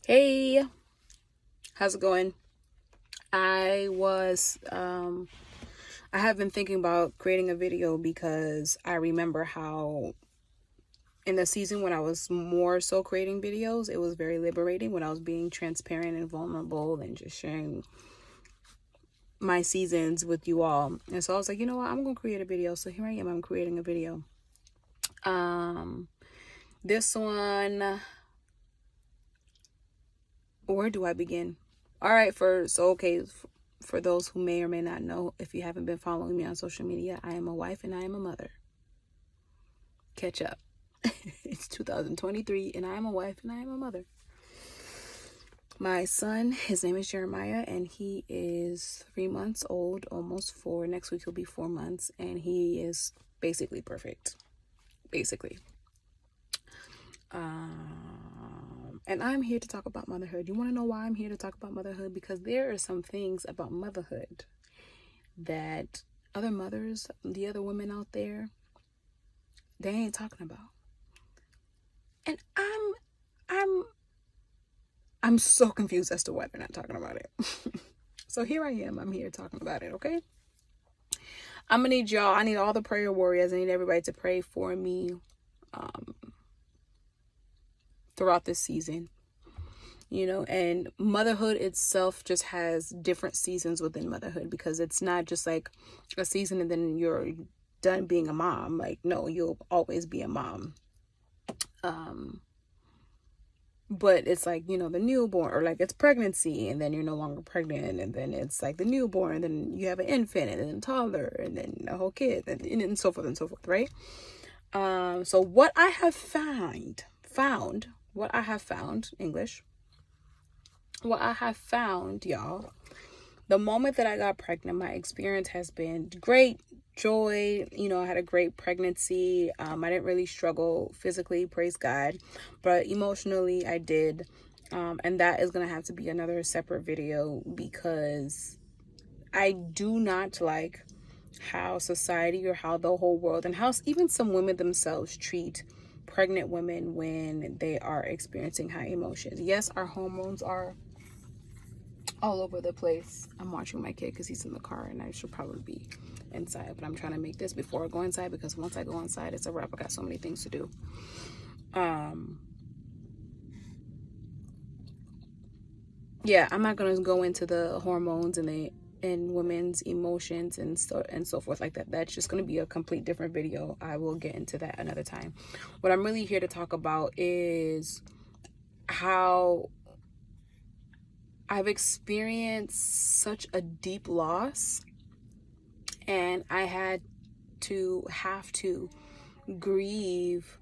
Hey, how's it going? I was I have been thinking about creating a video because I remember how in the season when I was more so creating videos, it was very liberating when I was being transparent and vulnerable and just sharing my seasons with you all. And so I was like, you know what, I'm gonna create a video. So here I am, I'm creating a video. This one, where do I begin? All right, for those who may or may not know, if you haven't been following me on social media, I am a wife and I am a mother. Catch up. It's 2023 and I am a wife and I am a mother. My son, his name is Jeremiah, and he is 3 months old, almost 4. Next week he'll be 4 months, and he is basically perfect. Basically. And I'm here to talk about motherhood. You want to know why I'm here to talk about motherhood? Because there are some things about motherhood that other mothers, the other women out there, they ain't talking about. And I'm so confused as to why they're not talking about it. So here I am. I'm here talking about it, okay? I'm gonna need y'all. I need all the prayer warriors. I need everybody to pray for me throughout this season. You know, and motherhood itself just has different seasons within motherhood, because it's not just like a season and then you're done being a mom. Like, no, you'll always be a mom. But it's like, you know, the newborn, or like it's pregnancy and then you're no longer pregnant, and then it's like the newborn, and then you have an infant and then a toddler and then a whole kid, and so forth and so forth, right? So what I have found, y'all, the moment that I got pregnant, my experience has been great joy. You know, I had a great pregnancy. I didn't really struggle physically, praise God, but emotionally I did. And that is going to have to be another separate video, because I do not like how society, or how the whole world, and how even some women themselves treat pregnant women when they are experiencing high emotions. Yes, our hormones are all over the place. I'm watching my kid because he's in the car and I should probably be inside, but I'm trying to make this before I go inside, because once I go inside, it's a wrap. I got so many things to do. Yeah, I'm not gonna go into the hormones and women's emotions and so forth like that. That's just gonna be a complete different video. I will get into that another time. What I'm really here to talk about is how I've experienced such a deep loss, and I have to grieve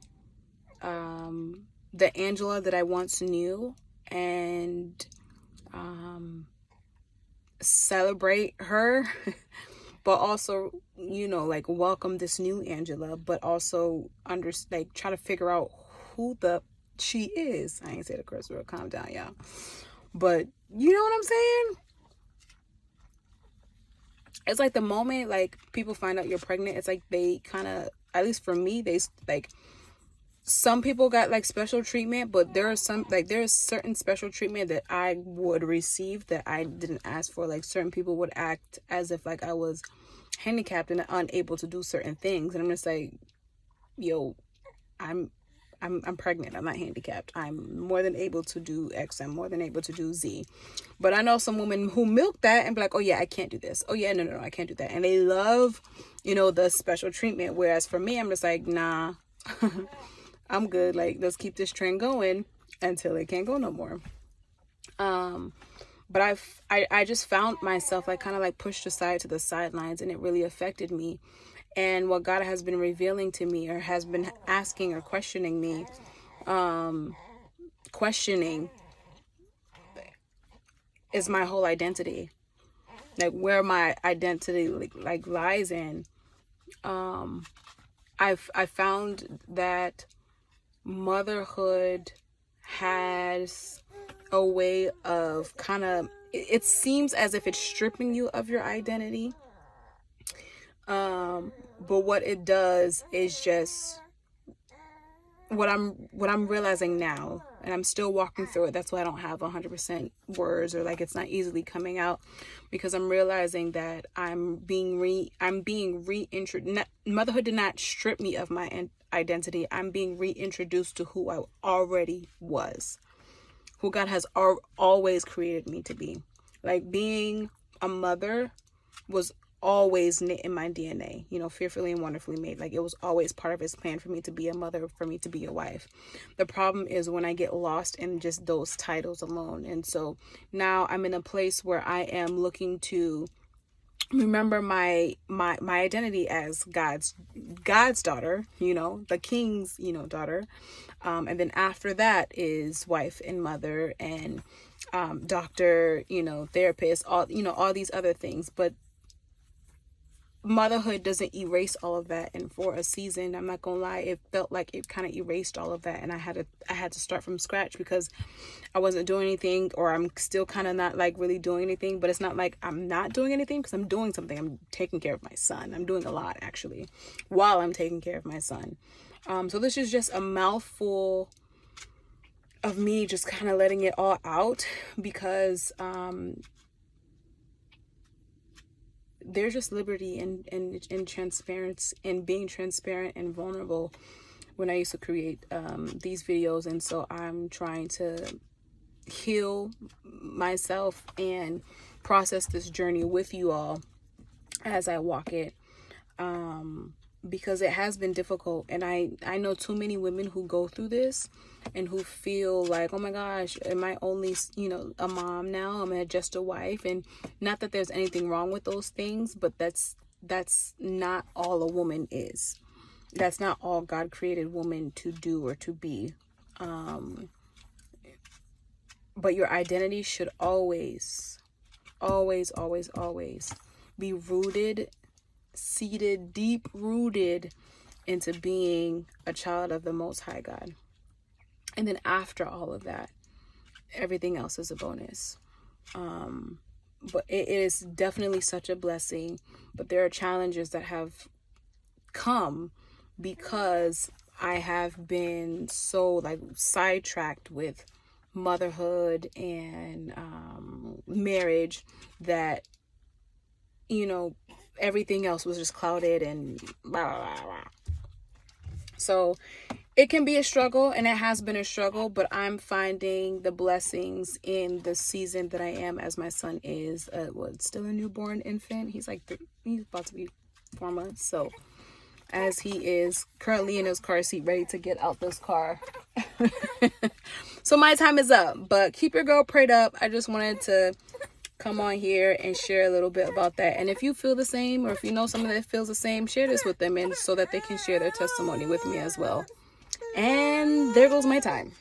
the Angela that I once knew, and celebrate her, but also, you know, like welcome this new Angela, but also try to figure out who the she is. I ain't say the curse word, calm down, y'all. But you know what I'm saying? It's like the moment like people find out you're pregnant, it's like they kind of, at least for me, they like, some people got like special treatment, but there's certain special treatment that I would receive that I didn't ask for. Like, certain people would act as if like I was handicapped and unable to do certain things, and I'm just like, yo, I'm pregnant. I'm not handicapped. I'm more than able to do X. I'm more than able to do Z. But I know some women who milk that and be like, oh yeah, I can't do this. Oh yeah, no, I can't do that. And they love, you know, the special treatment. Whereas for me, I'm just like, nah, I'm good. Like, let's keep this trend going until it can't go no more. But I just found myself like kind of like pushed aside to the sidelines, and it really affected me. And what God has been revealing to me, or has been asking or questioning me, is my whole identity. Like, where my identity like lies in. I found that motherhood has a way of kind of, it seems as if it's stripping you of your identity. But what it does is just, what I'm realizing now and I'm still walking through it. That's why I don't have 100% words, or like it's not easily coming out, because I'm realizing that I'm being reintroduced. Motherhood did not strip me of my identity. I'm being reintroduced to who I already was, who God has always created me to be. Like, being a mother was always knit in my DNA, you know, fearfully and wonderfully made. Like, it was always part of his plan for me to be a mother, for me to be a wife. The problem is when I get lost in just those titles alone. And so now I'm in a place where I am looking to remember my identity as God's daughter, you know, the King's, you know, daughter. And then after that is wife and mother and doctor, you know, therapist, all, you know, all these other things. But motherhood doesn't erase all of that. And for a season, I'm not gonna lie, it felt like it kind of erased all of that, and I had to start from scratch, because I wasn't doing anything, or I'm still kind of not like really doing anything. But it's not like I'm not doing anything, because I'm doing something. I'm taking care of my son. I'm doing a lot, actually, while I'm taking care of my son. So this is just a mouthful of me just kind of letting it all out, because there's just liberty and transparency, and being transparent and vulnerable when I used to create these videos. And so I'm trying to heal myself and process this journey with you all as I walk it, because it has been difficult. And I know too many women who go through this and who feel like, oh my gosh, am I only, you know, a mom now? Am I just a wife? And not that there's anything wrong with those things, but that's not all a woman is. That's not all God created woman to do or to be. But your identity should always be rooted, seated, deep rooted into being a child of the Most High God. And then after all of that, everything else is a bonus. But it is definitely such a blessing. But there are challenges that have come because I have been so like sidetracked with motherhood and marriage that, you know, everything else was just clouded and blah, blah, blah, blah. So it can be a struggle, and it has been a struggle, but I'm finding the blessings in the season that I am, as my son is still a newborn infant. He's about to be 4 months. So as he is currently in his car seat, ready to get out this car. So my time is up, but keep your girl prayed up. I just wanted to come on here and share a little bit about that. And if you feel the same, or if you know someone that feels the same, share this with them, and so that they can share their testimony with me as well. And there goes my time.